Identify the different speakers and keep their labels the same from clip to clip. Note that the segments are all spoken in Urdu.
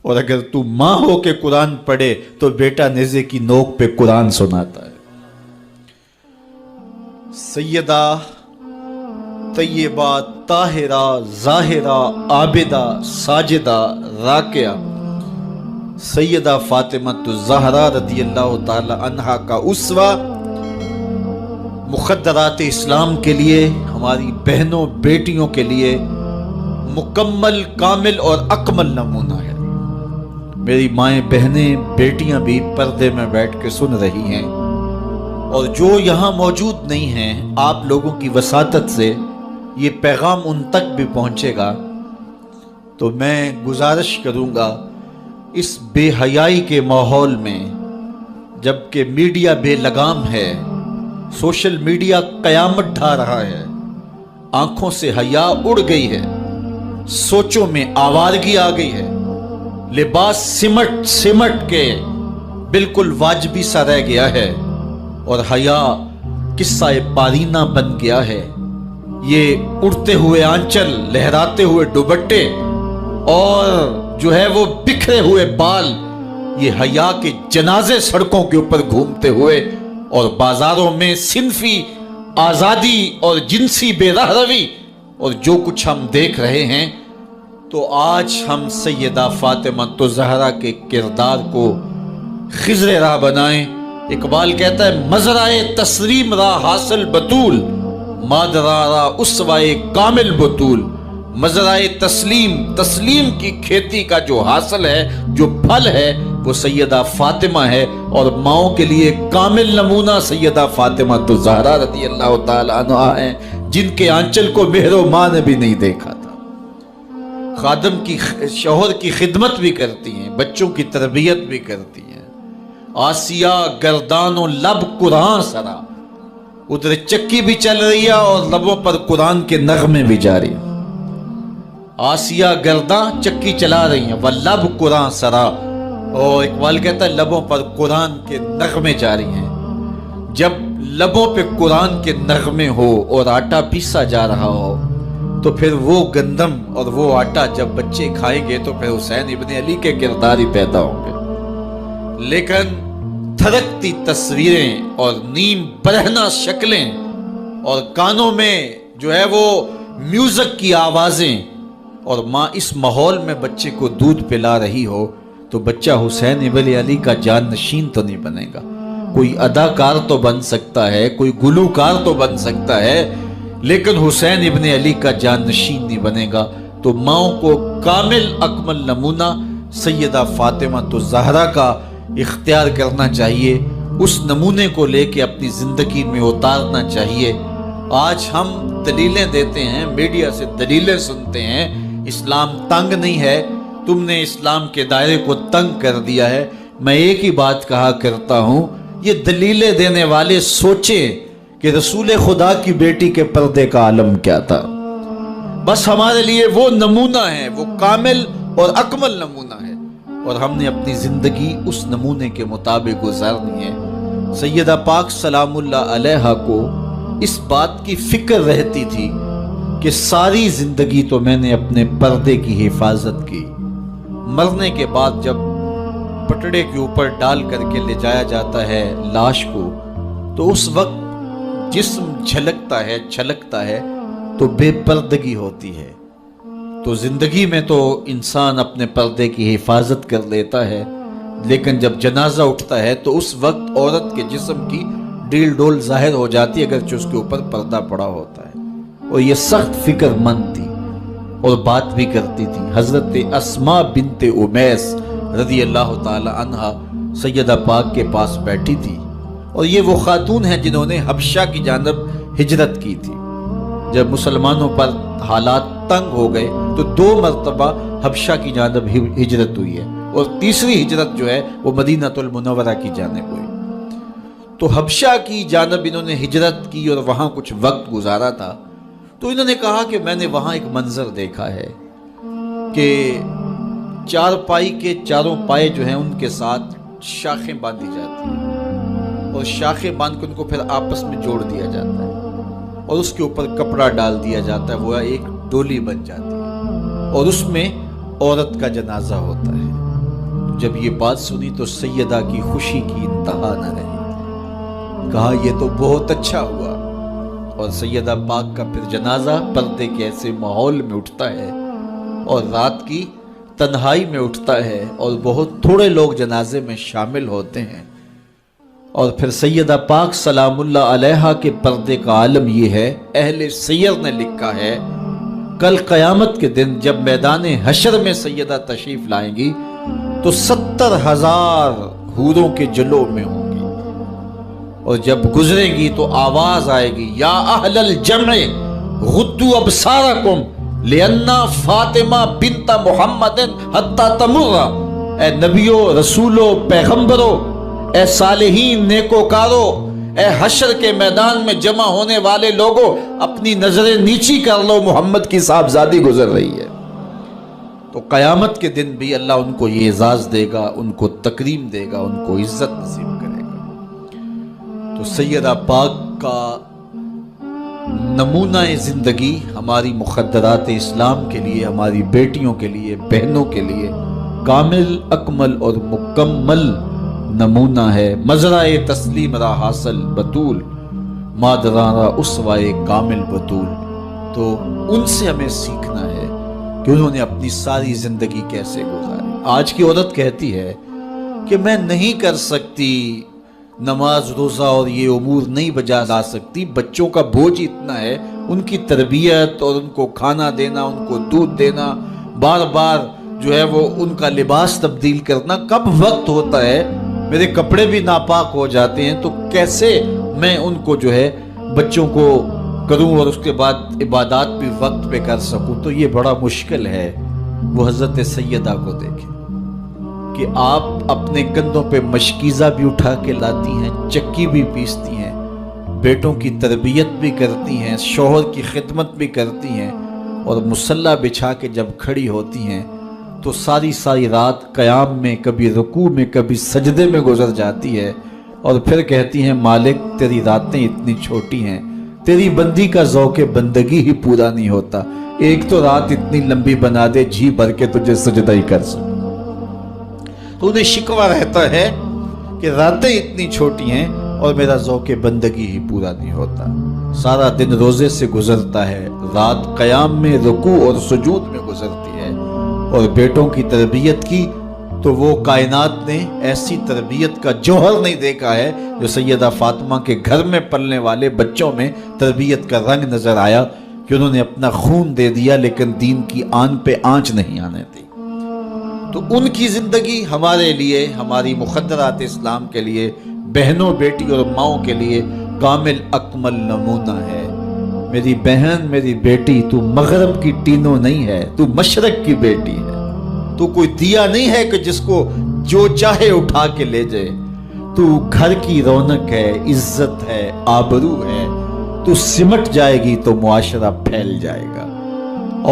Speaker 1: اور اگر تو ماں ہو کے قرآن پڑھے تو بیٹا نیزے کی نوک پہ قرآن سناتا ہے۔ سیدہ طیبہ طاہرہ ظاہرہ عابدہ ساجدہ راکعہ سیدہ فاطمہ الزہرا رضی اللہ تعالی عنہا کا اسوہ مخدرات اسلام کے لیے، ہماری بہنوں بیٹیوں کے لیے مکمل کامل اور اکمل نمونہ ہے۔ میری مائیں بہنیں بیٹیاں بھی پردے میں بیٹھ کے سن رہی ہیں، اور جو یہاں موجود نہیں ہیں، آپ لوگوں کی وساطت سے یہ پیغام ان تک بھی پہنچے گا، تو میں گزارش کروں گا اس بے حیائی کے ماحول میں، جبکہ میڈیا بے لگام ہے، سوشل میڈیا قیامت ڈھا رہا ہے، آنکھوں سے حیا اڑ گئی ہے، سوچوں میں آوارگی آ گئی ہے، لباس سمٹ سمٹ کے بالکل واجبی سا رہ گیا ہے، اور حیا قصہ پارینہ بن گیا ہے۔ یہ اڑتے ہوئے آنچل، لہراتے ہوئے دوپٹے اور جو ہے وہ بکھرے ہوئے بال، یہ حیا کے جنازے سڑکوں کے اوپر گھومتے ہوئے، اور بازاروں میں صنفی آزادی اور جنسی بے رہروی اور جو کچھ ہم دیکھ رہے ہیں، تو آج ہم سیدہ فاطمہ الزہرا کے کردار کو خضر راہ بنائیں۔ اقبال کہتا ہے مزرائے تسلیم را حاصل بطول، مادرا را اسوائے کامل بطول۔ مزرائے تسلیم کی کھیتی کا جو حاصل ہے، جو پھل ہے، وہ سیدہ فاطمہ ہے، اور ماؤں کے لیے کامل نمونہ سیدہ فاطمہ الزہرا رضی اللہ تعالی عنہا ہیں، جن کے آنچل کو مہر و ماں نے بھی نہیں دیکھا تھا۔ خادم کی شوہر کی خدمت بھی کرتی ہیں، بچوں کی تربیت بھی کرتی ہیں۔ آسیہ گردان و لب قرآن سرا، ادھر چکی بھی چل رہی ہے اور لبوں پر قرآن کے نغمے بھی جاری ہیں۔ آسیہ گردان چکی چلا رہی ہیں، واللب قرآن سرا، اور اقبال کہتا ہے لبوں پر قرآن کے نغمے جاری ہیں۔ جب لبوں پہ قرآن کے نغمے ہو اور آٹا پیسا جا رہا ہو، تو پھر وہ گندم اور وہ آٹا جب بچے کھائیں گے تو پھر حسین ابن علی کے کردار ہی پیدا ہوں گے۔ لیکن تھرکتی تصویریں اور نیم برہنہ شکلیں اور کانوں میں جو ہے وہ میوزک کی آوازیں، اور ماں اس ماحول میں بچے کو دودھ پلا رہی ہو، تو بچہ حسین ابن علی کا جان نشین تو نہیں بنے گا۔ کوئی اداکار تو بن سکتا ہے، کوئی گلوکار تو بن سکتا ہے، لیکن حسین ابن علی کا جان نشین نہیں بنے گا۔ تو ماؤں کو کامل اکمل نمونہ سیدہ فاطمہ الزہرا کا اختیار کرنا چاہیے، اس نمونے کو لے کے اپنی زندگی میں اتارنا چاہیے۔ آج ہم دلیلیں دیتے ہیں، میڈیا سے دلیلیں سنتے ہیں، اسلام تنگ نہیں ہے، تم نے اسلام کے دائرے کو تنگ کر دیا ہے۔ میں ایک ہی بات کہا کرتا ہوں، یہ دلیلیں دینے والے سوچیں کہ رسول خدا کی بیٹی کے پردے کا عالم کیا تھا۔ بس ہمارے لیے وہ نمونہ ہے، وہ کامل اور اکمل نمونہ ہے، اور ہم نے اپنی زندگی اس نمونے کے مطابق گزارنی ہے۔ سیدہ پاک سلام اللہ علیہا کو اس بات کی فکر رہتی تھی کہ ساری زندگی تو میں نے اپنے پردے کی حفاظت کی، مرنے کے بعد جب پٹڑے کے اوپر ڈال کر کے لے جایا جاتا ہے لاش کو، تو اس وقت جسم جھلکتا ہے چھلکتا ہے تو بے پردگی ہوتی ہے۔ تو زندگی میں تو انسان اپنے پردے کی حفاظت کر لیتا ہے، لیکن جب جنازہ اٹھتا ہے تو اس وقت عورت کے جسم کی ڈیل ڈول ظاہر ہو جاتی ہے، اگرچہ اس کے اوپر پردہ پڑا ہوتا ہے۔ اور یہ سخت فکر مند تھی اور بات بھی کرتی تھی۔ حضرت اسماء بنت امیس رضی اللہ تعالی عنہا سیدہ پاک کے پاس بیٹھی تھی، اور یہ وہ خاتون ہیں جنہوں نے حبشہ کی جانب ہجرت کی تھی۔ جب مسلمانوں پر حالات تنگ ہو گئے تو 2 مرتبہ حبشہ کی جانب ہجرت ہوئی ہے، اور تیسری ہجرت جو ہے وہ مدینہ المنورہ کی جانب ہوئی۔ تو حبشہ کی جانب انہوں نے ہجرت کی اور وہاں کچھ وقت گزارا تھا، تو انہوں نے کہا کہ میں نے وہاں ایک منظر دیکھا ہے کہ 4 پائی کے چاروں پائے جو ہیں ان کے ساتھ شاخیں باندھی جاتی ہیں، اور شاخیں باندھ کے ان کو پھر آپس میں جوڑ دیا جاتا ہے، اور اس کے اوپر کپڑا ڈال دیا جاتا ہے، وہ ایک ڈولی بن جاتی ہے، اور اس میں عورت کا جنازہ ہوتا ہے۔ جب یہ بات سنی تو سیدہ کی خوشی کی انتہا نہ رہی، کہا یہ تو بہت اچھا ہوا۔ اور سیدہ پاک کا پھر جنازہ پردے کے ایسے ماحول میں اٹھتا ہے اور رات کی تنہائی میں اٹھتا ہے اور بہت تھوڑے لوگ جنازے میں شامل ہوتے ہیں۔ اور پھر سیدہ پاک سلام اللہ علیہا کے پردے کا عالم یہ ہے، اہل سیر نے لکھا ہے کل قیامت کے دن جب میدان حشر میں سیدہ تشریف لائیں گی تو 70,000 حوروں کے جلو میں ہوں گی، اور جب گزرے گی تو آواز آئے گی یا اہل الجمع غضوا ابصارکم لأن فاطمہ بنت محمد حتی تمر۔ اے نبیوں، رسولوں، پیغمبروں، اے صالحین، نیکوکاروں، اے حشر کے میدان میں جمع ہونے والے لوگوں، اپنی نظریں نیچی کر لو، محمد کی صاحبزادی گزر رہی ہے۔ تو قیامت کے دن بھی اللہ ان کو یہ اعزاز دے گا، ان کو تکریم دے گا، ان کو عزت نصیب کرے گا۔ تو سیدہ پاک کا نمونہ زندگی ہماری مخدرات اسلام کے لیے، ہماری بیٹیوں کے لیے، بہنوں کے لیے کامل، اکمل اور مکمل نمونہ ہے۔ مزرعہ تسلیم را حاصل بطول، مادران را اسوائے کامل بطول۔ تو ان سے ہمیں سیکھنا ہے کہ انہوں نے اپنی ساری زندگی کیسے گزاری۔ آج کی عورت کہتی ہے کہ میں نہیں کر سکتی نماز، روزہ اور یہ امور نہیں بجا لا سکتی، بچوں کا بوجھ اتنا ہے، ان کی تربیت اور ان کو کھانا دینا، ان کو دودھ دینا، بار بار جو ہے وہ ان کا لباس تبدیل کرنا، کب وقت ہوتا ہے، میرے کپڑے بھی ناپاک ہو جاتے ہیں، تو کیسے میں ان کو جو ہے بچوں کو کروں اور اس کے بعد عبادات بھی وقت پہ کر سکوں؟ تو یہ بڑا مشکل ہے۔ وہ حضرت سیدہ کو دیکھیں کہ آپ اپنے کندھوں پہ مشکیزہ بھی اٹھا کے لاتی ہیں، چکی بھی پیستی ہیں، بیٹوں کی تربیت بھی کرتی ہیں، شوہر کی خدمت بھی کرتی ہیں، اور مصلی بچھا کے جب کھڑی ہوتی ہیں تو ساری رات قیام میں، کبھی رکوع میں، کبھی سجدے میں گزر جاتی ہے، اور پھر کہتی ہیں مالک تیری راتیں اتنی چھوٹی ہیں، تیری بندی کا ذوق بندگی ہی پورا نہیں ہوتا، ایک تو رات اتنی لمبی بنا دے جی بھر کے تجھے سجدہ ہی کر سکوں۔ تو انہیں شکوہ رہتا ہے کہ راتیں اتنی چھوٹی ہیں اور میرا ذوق بندگی ہی پورا نہیں ہوتا۔ سارا دن روزے سے گزرتا ہے، رات قیام میں، رکوع اور سجود میں گزرتی ہے، اور بیٹوں کی تربیت کی تو وہ کائنات نے ایسی تربیت کا جوہر نہیں دیکھا ہے جو سیدہ فاطمہ کے گھر میں پلنے والے بچوں میں تربیت کا رنگ نظر آیا، کہ انہوں نے اپنا خون دے دیا لیکن دین کی آن پہ آنچ نہیں آنے دی۔ تو ان کی زندگی ہمارے لیے، ہماری مخدرات اسلام کے لیے، بہنوں، بیٹی اور ماؤں کے لیے کامل اکمل نمونہ ہے۔ میری بہن، میری بیٹی، تو مغرب کی ٹینو نہیں ہے، تو مشرق کی بیٹی ہے، تو کوئی دیا نہیں ہے کہ جس کو جو چاہے اٹھا کے لے جائے، تو گھر کی رونق ہے، عزت ہے، آبرو ہے، تو سمٹ جائے گی تو معاشرہ پھیل جائے گا،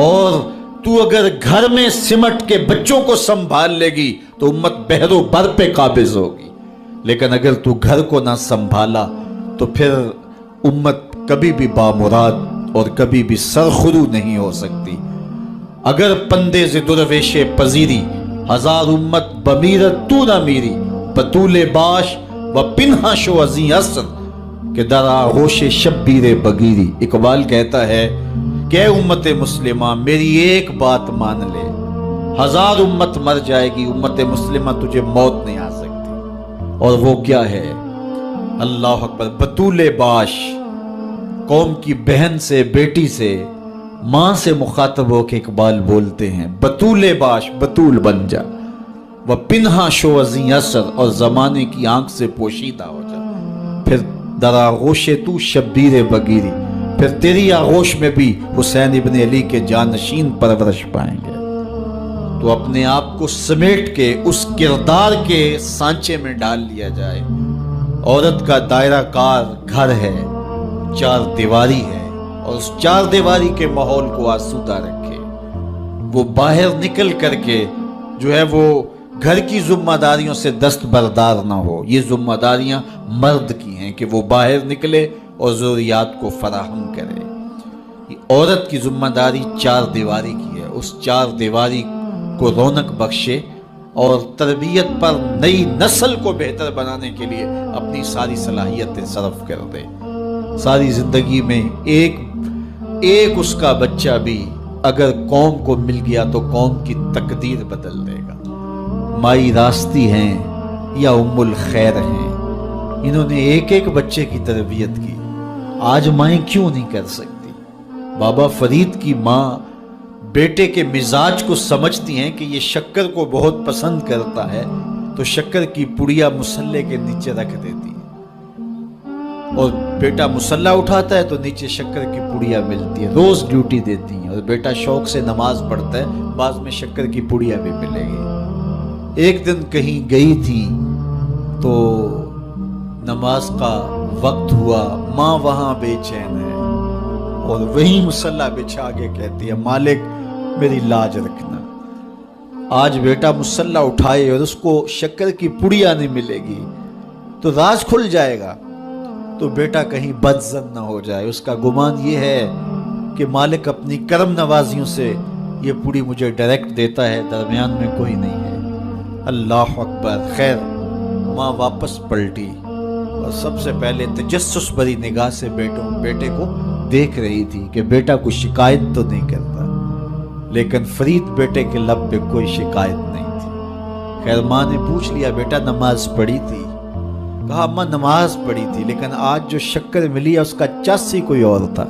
Speaker 1: اور تو اگر گھر میں سمٹ کے بچوں کو سنبھال لے گی تو امت بحر و بر پہ قابض ہوگی، لیکن اگر تو گھر کو نہ سنبھالا تو پھر امت کبھی بھی بامراد اور کبھی بھی سرخرو نہیں ہو سکتی۔ اگر پندے ز درویش پذیری، ہزار امت بمیرت تو نہ میری، بطول باش و پنہا شو ازیں اثر کہ در آغوش شبیر بگیری۔ اقبال کہتا ہے کہ اے امت مسلمہ میری ایک بات مان لے، ہزار امت مر جائے گی، امت مسلمہ تجھے موت نہیں آ سکتی۔ اور وہ کیا ہے؟ اللہ اکبر، بطول باش، قوم کی بہن سے، بیٹی سے، ماں سے مخاطب ہو کے اقبال بولتے ہیں بطول باش، بطول بن جا، وہ پنہا شو ازیں اثر، اور زمانے کی آنکھ سے پوشیدہ ہو جا، پھر در آغوش تو شبیر بگیری، پھر تیری آغوش میں بھی حسین ابن علی کے جانشین پرورش پائیں گے۔ تو اپنے آپ کو سمیٹ کے اس کردار کے سانچے میں ڈال لیا جائے۔ عورت کا دائرہ کار گھر ہے، چار دیواری ہے، اور اس چار دیواری کے ماحول کو آسودہ رکھے۔ وہ باہر نکل کر کے جو ہے وہ گھر کی ذمہ داریوں سے دستبردار نہ ہو۔ یہ ذمہ داریاں مرد کی ہیں کہ وہ باہر نکلے اور ضروریات کو فراہم کرے۔ عورت کی ذمہ داری چار دیواری کی ہے، اس چار دیواری کو رونق بخشے اور تربیت پر نئی نسل کو بہتر بنانے کے لیے اپنی ساری صلاحیتیں صرف کر دے. ساری زندگی میں ایک اس کا بچہ بھی اگر قوم کو مل گیا تو قوم کی تقدیر بدل دے گا. مائی راستی ہیں یا ام الخیر ہیں، انہوں نے ایک بچے کی تربیت کی. آج مائیں کیوں نہیں کر سکتی؟ بابا فرید کی ماں بیٹے کے مزاج کو سمجھتی ہیں کہ یہ شکر کو بہت پسند کرتا ہے تو شکر کی پڑیا مصلے کے نیچے رکھ دیتی ہے، اور بیٹا مصلہ اٹھاتا ہے تو نیچے شکر کی پڑیا ملتی ہے. روز ڈیوٹی دیتی ہیں، اور بیٹا شوق سے نماز پڑھتا ہے، بعض میں شکر کی پڑیا بھی ملے گی. ایک دن کہیں گئی تھی تو نماز کا وقت ہوا، ماں وہاں بے چین ہے اور وہیں مصلہ بچھا کے کہتی ہے مالک میری لاج رکھنا. آج بیٹا مصلہ اٹھائے اور اس کو شکر کی پڑیا نہیں ملے گی تو راز کھل جائے گا، تو بیٹا کہیں بدظن نہ ہو جائے. اس کا گمان یہ ہے کہ مالک اپنی کرم نوازیوں سے یہ پوری مجھے ڈائریکٹ دیتا ہے، درمیان میں کوئی نہیں ہے. اللہ اکبر. خیر ماں واپس پلٹی اور سب سے پہلے تجسس بھری نگاہ سے بیٹے کو دیکھ رہی تھی کہ بیٹا کوئی شکایت تو نہیں کرتا، لیکن فرید بیٹے کے لب پہ کوئی شکایت نہیں تھی. خیر ماں نے پوچھ لیا بیٹا نماز پڑھی تھی؟ کہا اماں نماز پڑھی تھی، لیکن آج جو شکر ملی ہے اس کا چس ہی کوئی اور تھا،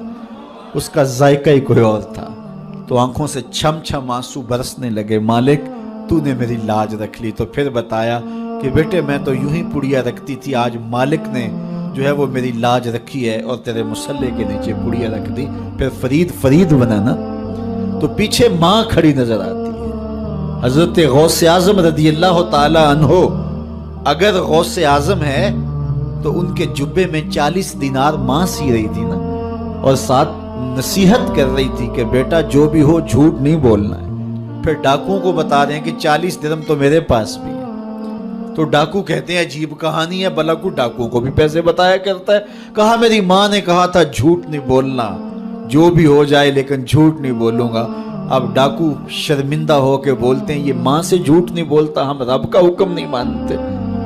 Speaker 1: اس کا ذائقہ ہی کوئی اور تھا. تو آنکھوں سے چھم چھم آنسو برسنے لگے. مالک تو نے میری لاج رکھ لی. تو پھر بتایا کہ بیٹے میں تو یوں ہی پڑیا رکھتی تھی، آج مالک نے جو ہے وہ میری لاج رکھی ہے اور تیرے مصلے کے نیچے پڑیا رکھ دی. پھر فرید بنا نا. تو پیچھے ماں کھڑی نظر آتی ہے، حضرت غوث اعظم رضی اللہ تعالی عنہ. اگر غوث اعظم ہے تو ان کے جبے میں 40 دینار ماں سی رہی تھی نا، اور ساتھ نصیحت کر رہی تھی کہ بیٹا جو بھی ہو جھوٹ نہیں بولنا ہے. پھر ڈاکوؤں کو بتا رہے ہیں کہ 40 درہم تو میرے پاس بھی ہے. تو ڈاکو کہتے ہیں عجیب کہانی ہے، بلا کو ڈاکوؤں کو بھی پیسے بتایا کرتا ہے. کہا میری ماں نے کہا تھا جھوٹ نہیں بولنا، جو بھی ہو جائے لیکن جھوٹ نہیں بولوں گا. اب ڈاکو شرمندہ ہو کے بولتے ہیں یہ ماں سے جھوٹ نہیں بولتا، ہم رب کا حکم نہیں مانتے.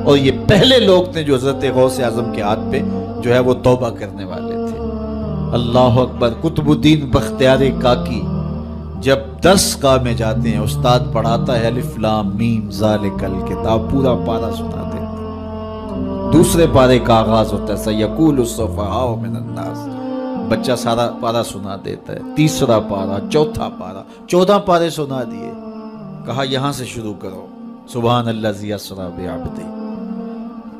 Speaker 1: اور یہ پہلے لوگ تھے جو حضرت غوث اعظم کے ہاتھ پہ جو ہے وہ توبہ کرنے والے تھے. اللہ اکبر. قطب الدین بختیار کاکی جب درس گاہ میں جاتے ہیں، استاد پڑھاتا ہے الف لام میم ذالک الکتاب، پورا پارہ سنا دیتے ہیں. دوسرے پارے کا آغاز ہوتا ہے سیقول السفہاء من الناس، بچہ سارا پارہ سنا دیتا ہے. تیسرا پارہ، چوتھا پارہ، 14 پارے سنا دیے. کہا یہاں سے شروع کرو، سبحان الذی اسری بعبدہ.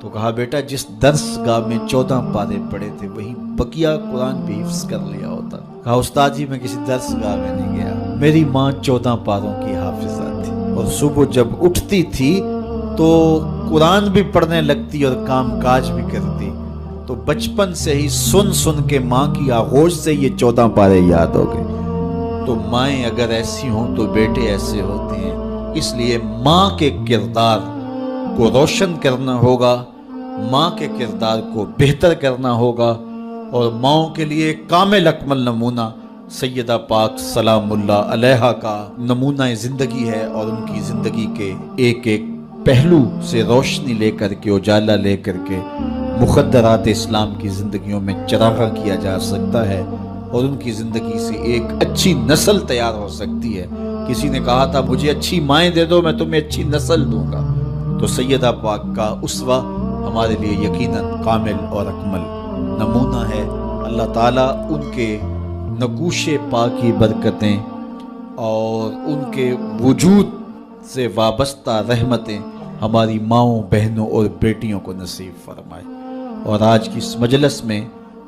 Speaker 1: تو کہا بیٹا جس درس گاہ میں 14 پارے پڑھے تھے وہیں بقیہ قرآن بھی حفظ کر لیا ہوتا. کہا استاد جی میں کسی درس گاہ میں نہیں گیا، میری ماں 14 پاروں کی حافظہ تھی، اور صبح جب اٹھتی تھی تو قرآن بھی پڑھنے لگتی اور کام کاج بھی کرتی. تو بچپن سے ہی سن کے ماں کی آغوش سے یہ 14 پارے یاد ہو گئے. تو مائیں اگر ایسی ہوں تو بیٹے ایسے ہوتے ہیں. اس لیے ماں کے کردار کو روشن کرنا ہوگا، ماں کے کردار کو بہتر کرنا ہوگا، اور ماؤں کے لیے کامل اکمل نمونہ سیدہ پاک سلام اللہ علیہا کا نمونہ زندگی ہے. اور ان کی زندگی کے ایک پہلو سے روشنی لے کر کے، اجالا لے کر کے مخدرات اسلام کی زندگیوں میں چراغاں کیا جا سکتا ہے، اور ان کی زندگی سے ایک اچھی نسل تیار ہو سکتی ہے. کسی نے کہا تھا مجھے اچھی مائیں دے دو میں تمہیں اچھی نسل دوں گا. تو سیدہ پاک کا اسوہ ہمارے لیے یقیناً کامل اور اکمل نمونہ ہے. اللہ تعالیٰ ان کے نقوش پاک کی برکتیں اور ان کے وجود سے وابستہ رحمتیں ہماری ماؤں، بہنوں اور بیٹیوں کو نصیب فرمائے. اور آج کی اس مجلس میں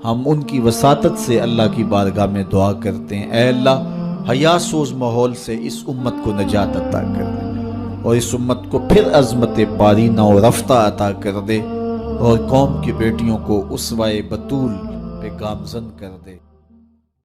Speaker 1: ہم ان کی وساطت سے اللہ کی بارگاہ میں دعا کرتے ہیں، اے اللہ حیا سوز ماحول سے اس امت کو نجات عطا کر دے، اور اس امت کو پھر عظمت پارینہ و رفتہ عطا کر دے، اور قوم کی بیٹیوں کو اسوہ بطول پہ گامزن کر دے.